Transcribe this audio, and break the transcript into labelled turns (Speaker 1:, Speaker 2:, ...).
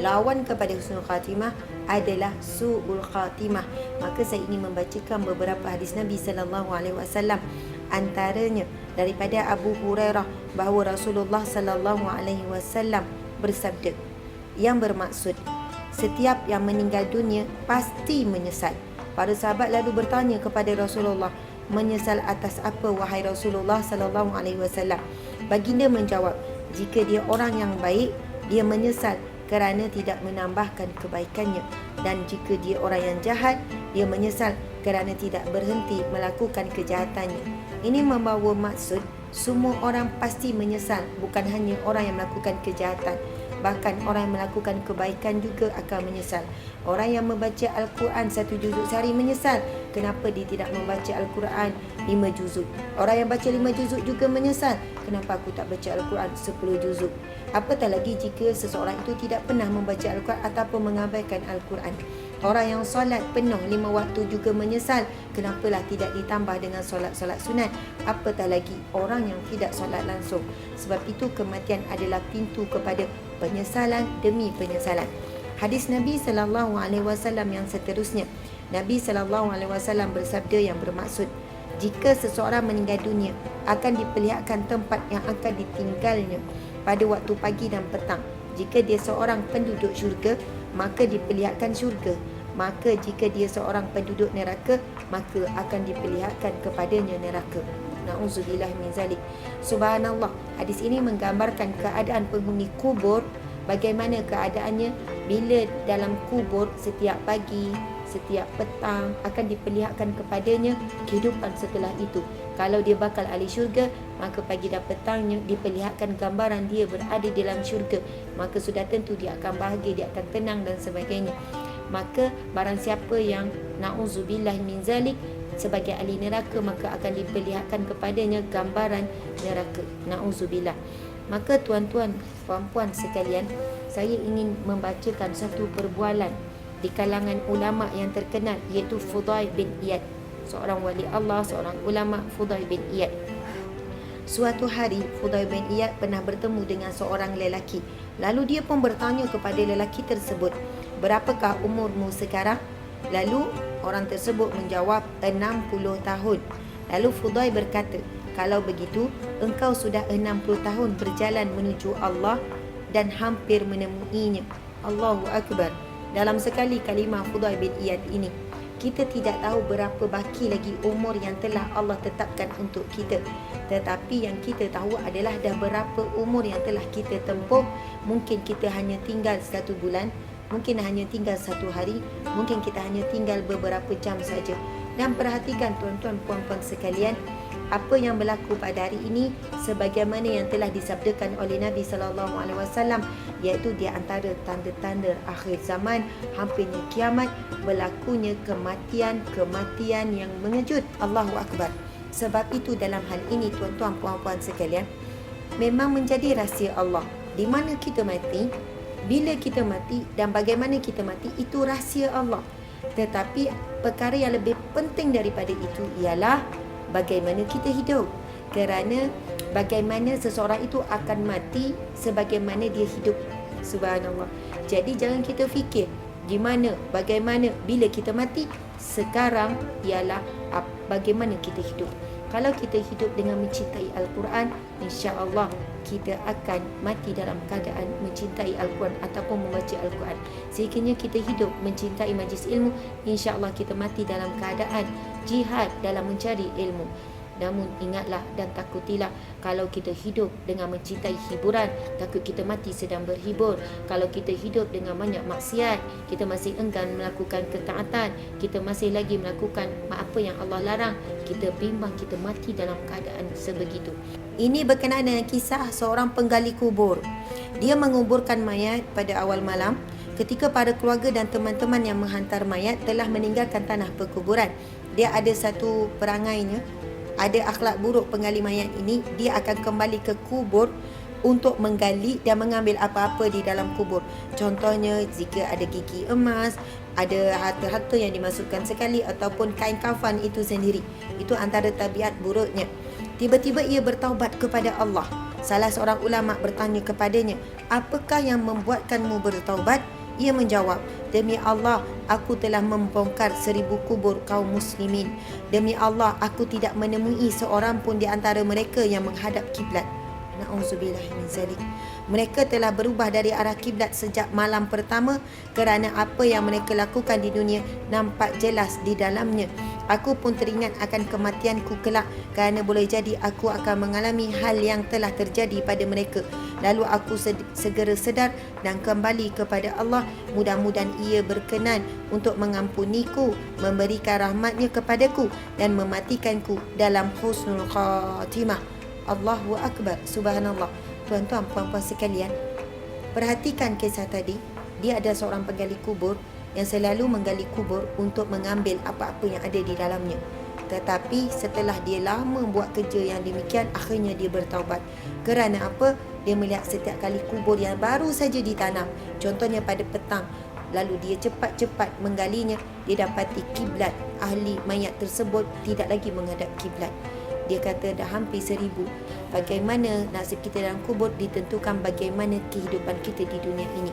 Speaker 1: lawan kepada husnul khatimah adalah su'ul khatimah. Maka saya ingin membacakan beberapa hadis Nabi sallallahu alaihi wasallam, antaranya daripada Abu Hurairah bahawa Rasulullah sallallahu alaihi wasallam bersabda, yang bermaksud setiap yang meninggal dunia pasti menyesal. Para sahabat lalu bertanya kepada Rasulullah, menyesal atas apa wahai Rasulullah sallallahu alaihi wasallam? Baginda menjawab, jika dia orang yang baik, dia menyesal kerana tidak menambahkan kebaikannya, dan jika dia orang yang jahat, dia menyesal kerana tidak berhenti melakukan kejahatannya. Ini membawa maksud semua orang pasti menyesal, bukan hanya orang yang melakukan kejahatan. Bahkan orang yang melakukan kebaikan juga akan menyesal. Orang yang membaca Al-Quran 1 juzuk sehari menyesal, kenapa dia tidak membaca Al-Quran 5 juzuk. Orang yang baca 5 juzuk juga menyesal, kenapa aku tak baca Al-Quran 10 juzuk. Apatah lagi jika seseorang itu tidak pernah membaca Al-Quran ataupun mengabaikan Al-Quran. Orang yang solat penuh 5 waktu juga menyesal, kenapalah tidak ditambah dengan solat-solat sunat. Apatah lagi orang yang tidak solat langsung. Sebab itu kematian adalah pintu kepada penyesalan demi penyesalan. Hadis Nabi sallallahu alaihi wasallam yang seterusnya, Nabi sallallahu alaihi wasallam bersabda yang bermaksud, jika seseorang meninggal dunia, akan diperlihatkan tempat yang akan ditinggalnya pada waktu pagi dan petang. Jika dia seorang penduduk syurga, maka diperlihatkan syurga. Maka jika dia seorang penduduk neraka, maka akan diperlihatkan kepadanya neraka. Na'udzubillah min zalik. Subhanallah. Hadis ini menggambarkan keadaan penghuni kubur, bagaimana keadaannya bila dalam kubur setiap pagi, setiap petang akan diperlihatkan kepadanya kehidupan setelah itu. Kalau dia bakal ahli syurga, maka pagi dan petangnya diperlihatkan gambaran dia berada dalam syurga. Maka sudah tentu dia akan bahagia, dia akan tenang dan sebagainya. Maka barang siapa yang na'udzubillah min zalik sebagai ahli neraka, maka akan diperlihatkan kepadanya gambaran neraka. Na'udzubillah. Maka tuan-tuan, puan-puan sekalian, saya ingin membacakan satu perbualan di kalangan ulama yang terkenal, iaitu Fudail bin Iyad, seorang wali Allah, seorang ulama, Fudail bin Iyad. Suatu hari Fudail bin Iyad pernah bertemu dengan seorang lelaki. Lalu dia pun bertanya kepada lelaki tersebut, berapakah umurmu sekarang? Lalu orang tersebut menjawab 60 tahun. Lalu Fudail berkata, kalau begitu engkau sudah 60 tahun berjalan menuju Allah dan hampir menemuinya. Allahu Akbar. Dalam sekali kalimah Fudail bin Iyad ini, kita tidak tahu berapa baki lagi umur yang telah Allah tetapkan untuk kita. Tetapi yang kita tahu adalah dah berapa umur yang telah kita tempuh. Mungkin kita hanya tinggal 1 bulan, mungkin hanya tinggal 1 hari, mungkin kita hanya tinggal beberapa jam saja. Dan perhatikan tuan-tuan puan-puan sekalian, apa yang berlaku pada hari ini sebagaimana yang telah disabdakan oleh Nabi sallallahu alaihi wasallam, iaitu di antara tanda-tanda akhir zaman, hampirnya kiamat, berlakunya kematian yang mengejut. Allahu Akbar. Sebab itu dalam hal ini tuan-tuan puan-puan sekalian, memang menjadi rahsia Allah. Di mana kita mati, bila kita mati dan bagaimana kita mati, itu rahsia Allah. Tetapi perkara yang lebih penting daripada itu ialah bagaimana kita hidup. Kerana bagaimana seseorang itu akan mati sebagaimana dia hidup. Subhanallah. Jadi jangan kita fikir di mana, bagaimana, bila kita mati. Sekarang ialah bagaimana kita hidup. Kalau kita hidup dengan mencintai Al-Quran, insya-Allah kita akan mati dalam keadaan mencintai Al-Quran ataupun membaca Al-Quran. Sekiranya kita hidup mencintai majlis ilmu, insya-Allah kita mati dalam keadaan jihad dalam mencari ilmu. Namun ingatlah dan takutilah, kalau kita hidup dengan mencintai hiburan, takut kita mati sedang berhibur. Kalau kita hidup dengan banyak maksiat, kita masih enggan melakukan ketaatan, kita masih lagi melakukan apa yang Allah larang, kita bimbang kita mati dalam keadaan sebegitu. Ini berkenaan dengan kisah seorang penggali kubur. Dia menguburkan mayat pada awal malam ketika para keluarga dan teman-teman yang menghantar mayat telah meninggalkan tanah perkuburan. Dia ada satu perangainya, ada akhlak buruk penggali mayat ini. Dia akan kembali ke kubur untuk menggali dan mengambil apa-apa di dalam kubur. Contohnya jika ada gigi emas, ada harta-harta yang dimasukkan sekali, ataupun kain kafan itu sendiri. Itu antara tabiat buruknya. Tiba-tiba ia bertaubat kepada Allah. Salah seorang ulama bertanya kepadanya, apakah yang membuatkanmu bertaubat? Ia menjawab, demi Allah, aku telah membongkar 1000 kubur kaum muslimin. Demi Allah, aku tidak menemui seorang pun di antara mereka yang menghadap kiblat. Na'udzubillah min zalik. Mereka telah berubah dari arah kiblat sejak malam pertama kerana apa yang mereka lakukan di dunia nampak jelas di dalamnya. Aku pun teringat akan kematianku kelak kerana boleh jadi aku akan mengalami hal yang telah terjadi pada mereka. Lalu aku segera sedar dan kembali kepada Allah. Mudah-mudahan ia berkenan untuk mengampuniku, memberikan rahmatnya kepadaku dan mematikanku dalam husnul khatimah. Allahu Akbar. Subhanallah. Tuan-tuan, puan-puan sekalian, perhatikan kisah tadi. Dia ada seorang penggali kubur yang selalu menggali kubur untuk mengambil apa-apa yang ada di dalamnya. Tetapi setelah dia lama buat kerja yang demikian, akhirnya dia bertaubat. Kerana apa? Dia melihat setiap kali kubur yang baru saja ditanam, contohnya pada petang, lalu dia cepat-cepat menggalinya, dia dapati kiblat ahli mayat tersebut tidak lagi menghadap kiblat. Dia kata dah hampir 1000. Bagaimana nasib kita dalam kubur ditentukan bagaimana kehidupan kita di dunia ini.